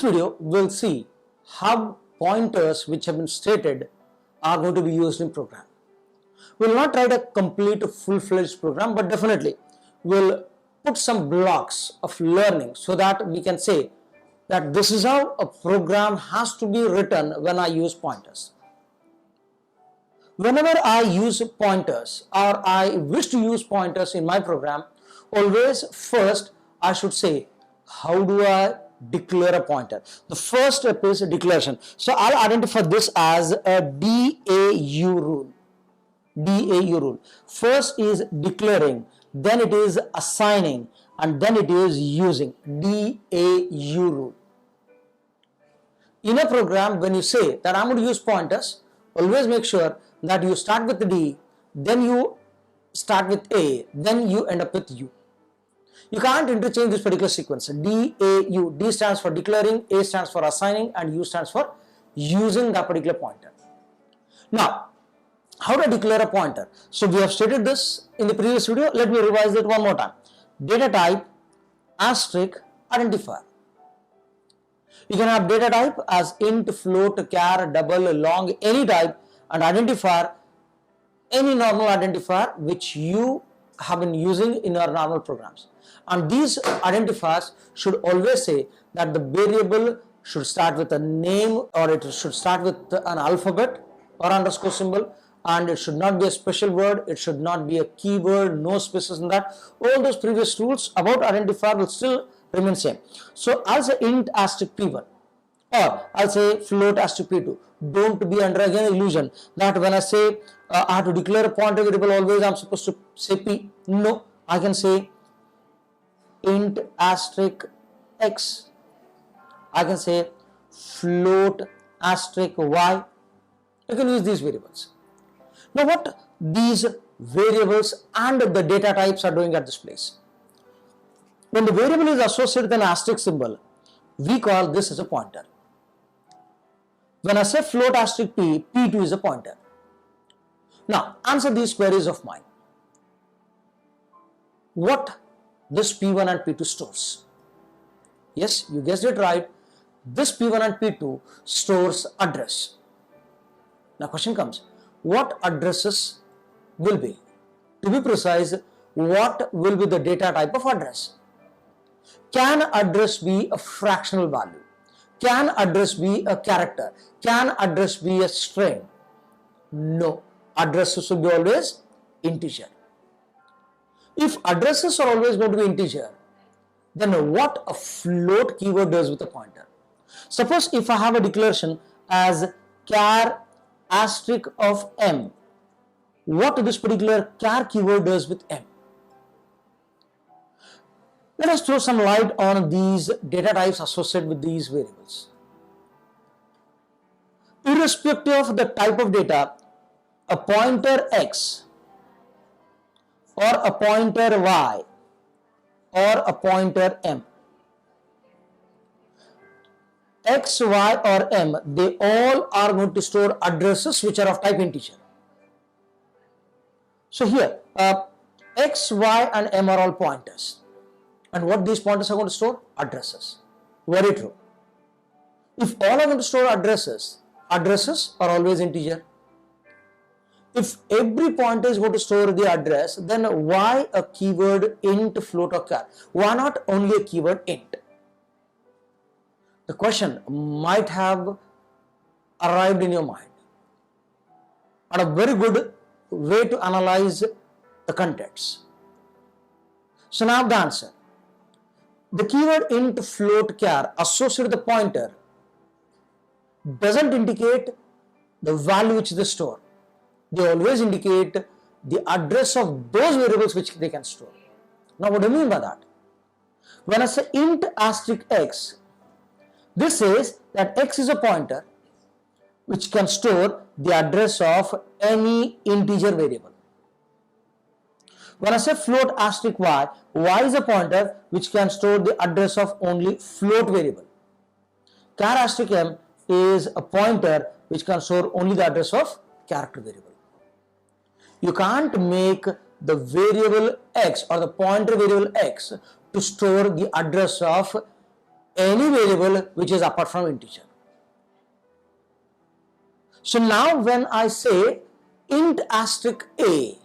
video, we'll see how pointers which have been stated are going to be used in program. We'll not write a complete full-fledged program, but definitely we'll put some blocks of learning so that we can say that this is how a program has to be written when I use pointers. Whenever I use pointers or I wish to use pointers in my program, always first I should say, how do I declare a pointer? The first step is declaration. So I'll identify this as a DAU rule. DAU rule. First is declaring, then it is assigning, and then it is using. DAU rule. In a program, when you say that I'm going to use pointers, always make sure that you start with the D, then you start with A, then you end up with U. You can't interchange this particular sequence. DAU. D stands for declaring, A stands for assigning, and U stands for using that particular pointer. Now, how to declare a pointer? So we have stated this in the previous video. Let me revise it one more time. Data type asterisk identifier. You can have data type as int, float, char, double, long, any type, and identifier, any normal identifier which you have been using in your normal programs. And these identifiers should always say that the variable should start with a name, or it should start with an alphabet or underscore symbol, and it should not be a special word, it should not be a keyword, no spaces in that. All those previous rules about identifier will still remain same. So I'll say int asterisk p1, or I'll say float asterisk p2. Don't be under again illusion that when I say I have to declare a pointer variable, always I'm supposed to say p. No, I can say int asterisk x. I can say float asterisk y. You can use these variables. Now what these variables and the data types are doing at this place? When the variable is associated with an asterisk symbol, we call this as a pointer. When I say float asterisk p, p2 is a pointer. Now answer these queries of mine. What this p1 and p2 stores? Yes, you guessed it right. This p1 and p2 stores address. Now question comes, what addresses will be? To be precise, what will be the data type of address? Can address be a fractional value? Can address be a character? Can address be a string? No, addresses will be always integer. If addresses are always going to be integer, then what a float keyword does with a pointer? Suppose if I have a declaration as char asterisk of m, what this particular char keyword does with m? Let us throw some light on these data types associated with these variables. Irrespective of the type of data, a pointer x or a pointer y or a pointer m, x, y or m, they all are going to store addresses which are of type integer. So here x, y and m are all pointers. And what these pointers are going to store? Addresses. Very true. If all are going to store addresses, addresses are always integer. If every pointer is going to store the address, then why a keyword int, float or char? Why not only a keyword int? The question might have arrived in your mind, and a very good way to analyze the contents. So now the answer. The keyword int, float, char associated with the pointer doesn't indicate the value which they store. They always indicate the address of those variables which they can store. Now what do you mean by that? When I say int asterisk x, this says that x is a pointer which can store the address of any integer variable. When I say float asterisk y, y is a pointer which can store the address of only float variable. Char asterisk m is a pointer which can store only the address of character variable. You can't make the variable x or the pointer variable x to store the address of any variable which is apart from integer. So now when I say int asterisk a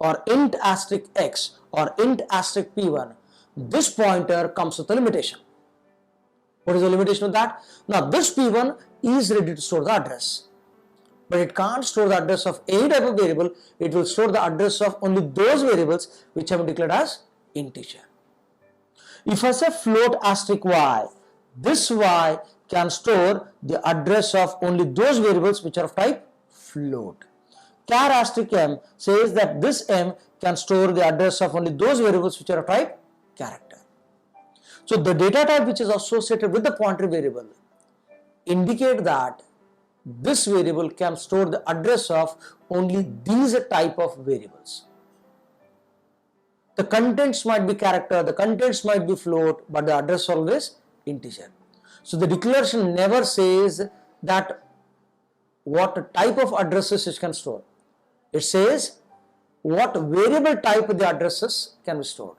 or int asterisk x or int asterisk p1, this pointer comes with a limitation. What is the limitation of that? Now this p1 is ready to store the address, but it can't store the address of any type of variable. It will store the address of only those variables which have been declared as integer. If I say float asterisk y, this y can store the address of only those variables which are of type float. Char asterisk m says that this m can store the address of only those variables which are of type character. So the data type which is associated with the pointer variable indicate that this variable can store the address of only these type of variables. The contents might be character, the contents might be float, but the address always integer. So the declaration never says that what type of addresses it can store. It says what variable type the addresses can be stored.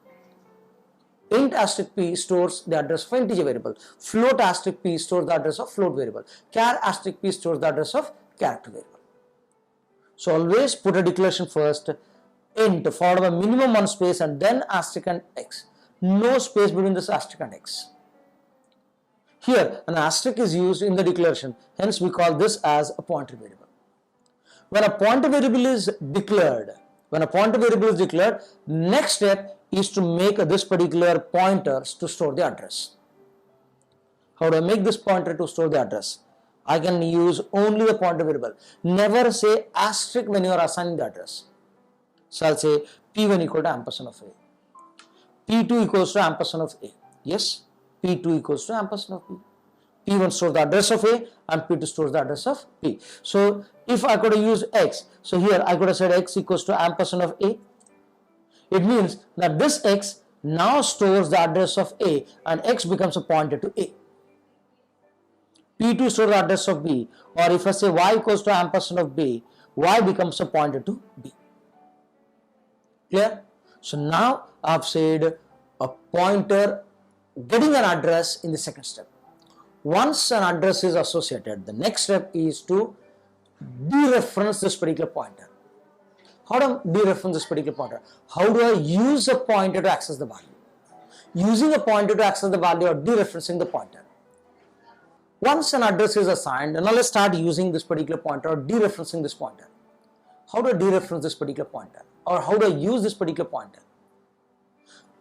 Int asterisk p stores the address of integer variable. Float asterisk p stores the address of float variable. Char asterisk p stores the address of character variable. So always put a declaration first, int followed by minimum one space and then asterisk and x. No space between this asterisk and x. Here an asterisk is used in the declaration, hence we call this as a pointer variable. When a pointer variable is declared, next step is to make this particular pointer to store the address. How do I make this pointer to store the address? I can use only the pointer variable. Never say asterisk when you are assigning the address. So I'll say p1 equal to ampersand of a. p2 equals to ampersand of a. Yes, p2 equals to ampersand of p. p1 stores the address of a and p2 stores the address of p. So if I could use x, so here I could have said x equals to ampersand of a. It means that this x now stores the address of a and x becomes a pointer to a. p2 stores the address of b, or if I say y equals to ampersand of b, y becomes a pointer to b. Clear? So now I have said a pointer getting an address in the second step. Once an address is associated, the next step is to dereference this particular pointer. How do I dereference this particular pointer? How do I use a pointer to access the value? Using a pointer to access the value or dereferencing the pointer. Once an address is assigned, now let's start using this particular pointer or dereferencing this pointer. How do I dereference this particular pointer? Or how do I use this particular pointer?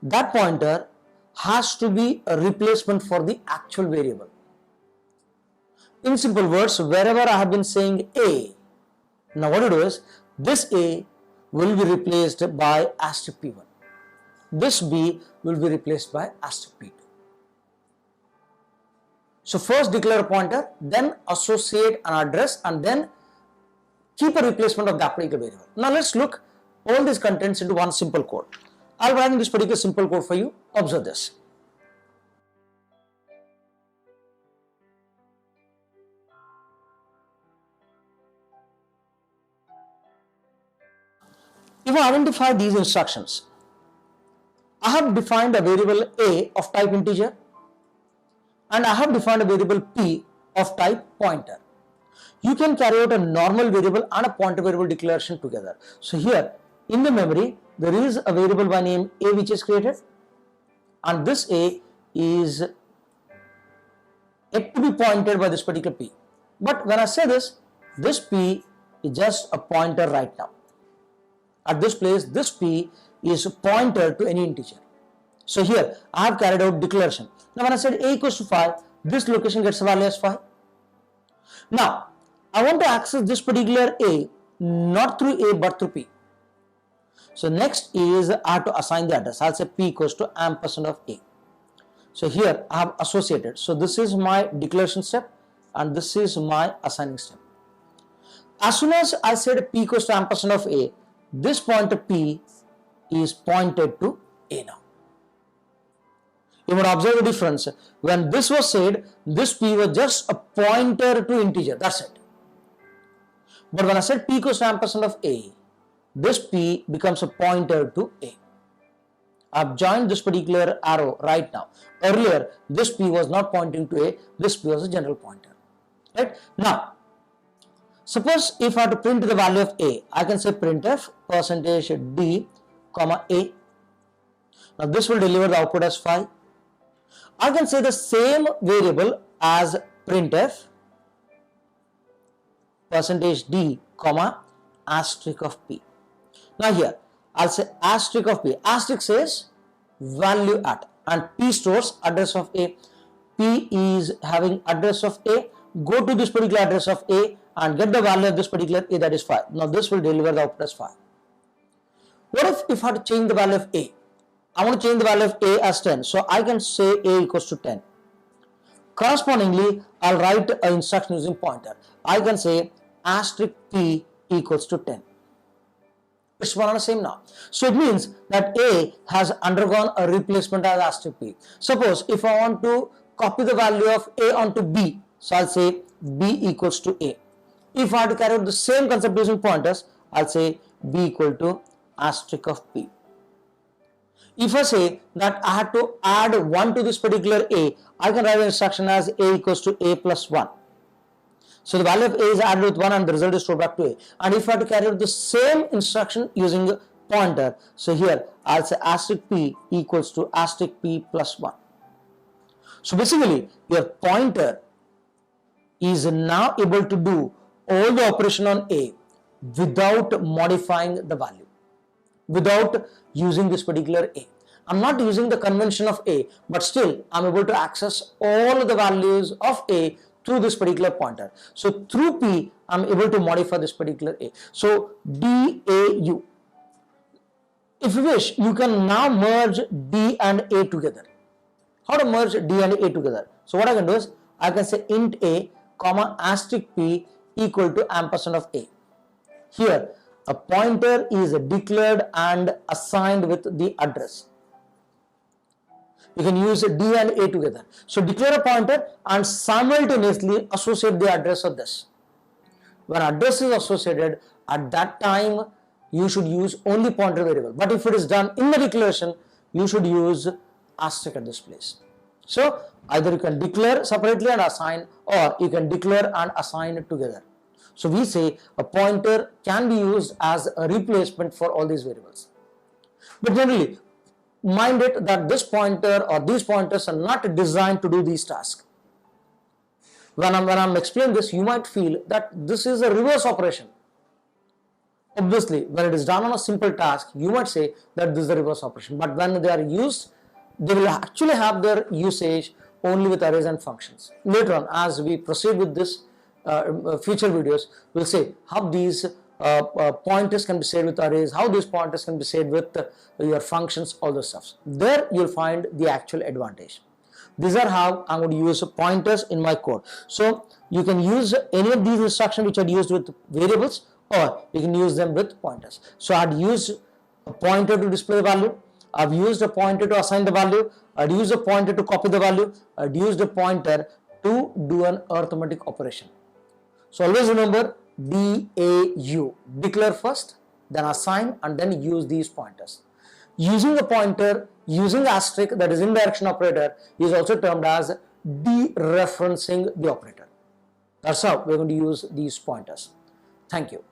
That pointer has to be a replacement for the actual variable. In simple words, wherever I have been saying a, now what to do is, this a will be replaced by asterisk p1. This b will be replaced by asterisk p2. So first declare a pointer, then associate an address and then keep a replacement of that particular variable. Now let's look all these contents into one simple code. I'll write in this particular simple code for you. Observe this. If I identify these instructions, I have defined a variable a of type integer and I have defined a variable p of type pointer. You can carry out a normal variable and a pointer variable declaration together. So here in the memory there is a variable by name a which is created and this a is yet to be pointed by this particular p. But when I say this p is just a pointer right now. At this place, this p is pointer to any integer. So here I have carried out declaration. Now when I said a equals to 5, this location gets a value as 5. Now I want to access this particular a not through a but through p. So next is I have to assign the address. I'll say p equals to ampersand of a. So here I have associated. So this is my declaration step and this is my assigning step. As soon as I said p equals to ampersand of a, this pointer p is pointed to a now. You would observe the difference. When this was said, this p was just a pointer to integer, that's it. But when I said p equals to ampersand of a, this p becomes a pointer to a. I've joined this particular arrow right now. Earlier, this P was not pointing to A, this P was a general pointer. Right? Now, suppose if I have to print the value of A, I can say printf percentage %d, comma A. Now this will deliver the output as 5. I can say the same variable as printf percentage %d, comma asterisk of P. Now here, I'll say asterisk of P. Asterisk says value at, and P stores address of A. P is having address of A. Go to this particular address of A and get the value of this particular A, that is 5. Now this will deliver the output as 5. What if I have to change the value of A? I want to change the value of A as 10. So I can say A equals to 10. Correspondingly, I'll write an instruction using pointer. I can say asterisk P equals to 10. It's one and the same now. So it means that A has undergone a replacement as asterisk P. Suppose if I want to copy the value of A onto B, so I'll say B equals to A. If I have to carry out the same concept using pointers, I'll say B equal to asterisk of P. If I say that I had to add 1 to this particular A, I can write an instruction as A equals to A plus 1. So the value of A is added with 1 and the result is stored back to A. And if I have to carry out the same instruction using a pointer, so here I'll say asterisk P equals to asterisk P plus 1. So basically your pointer is now able to do all the operation on A without modifying the value, without using this particular A. I'm not using the convention of A, but still I'm able to access all the values of A through this particular pointer. So through P, I'm able to modify this particular A. So DAU. If you wish, you can now merge D and A together. How to merge D and A together? So what I can do is, I can say int A, comma asterisk P equal to ampersand of A. Here, a pointer is declared and assigned with the address. You can use D and A together. So declare a pointer and simultaneously associate the address of this. When address is associated, at that time you should use only pointer variable. But if it is done in the declaration, you should use asterisk at this place. So either you can declare separately and assign, or you can declare and assign it together. So we say a pointer can be used as a replacement for all these variables. But generally, mind it that this pointer or these pointers are not designed to do these tasks. When I'm explaining this, you might feel that this is a reverse operation. Obviously, when it is done on a simple task, you might say that this is a reverse operation. But when they are used, they will actually have their usage only with arrays and functions. Later on, as we proceed with this future videos, we'll say how these pointers can be saved with arrays, how these pointers can be saved with your functions, all those stuff. There you'll find the actual advantage. These are how I'm going to use pointers in my code. So you can use any of these instructions which are used with variables, or you can use them with pointers. So I'd use a pointer to display the value, I've used a pointer to assign the value, I'd use a pointer to copy the value, I'd used a pointer to do an arithmetic operation. So always remember DAU, declare first, then assign, and then use these pointers. Using the pointer, using asterisk, that is indirection operator, is also termed as dereferencing the operator. That's how we're going to use these pointers. Thank you.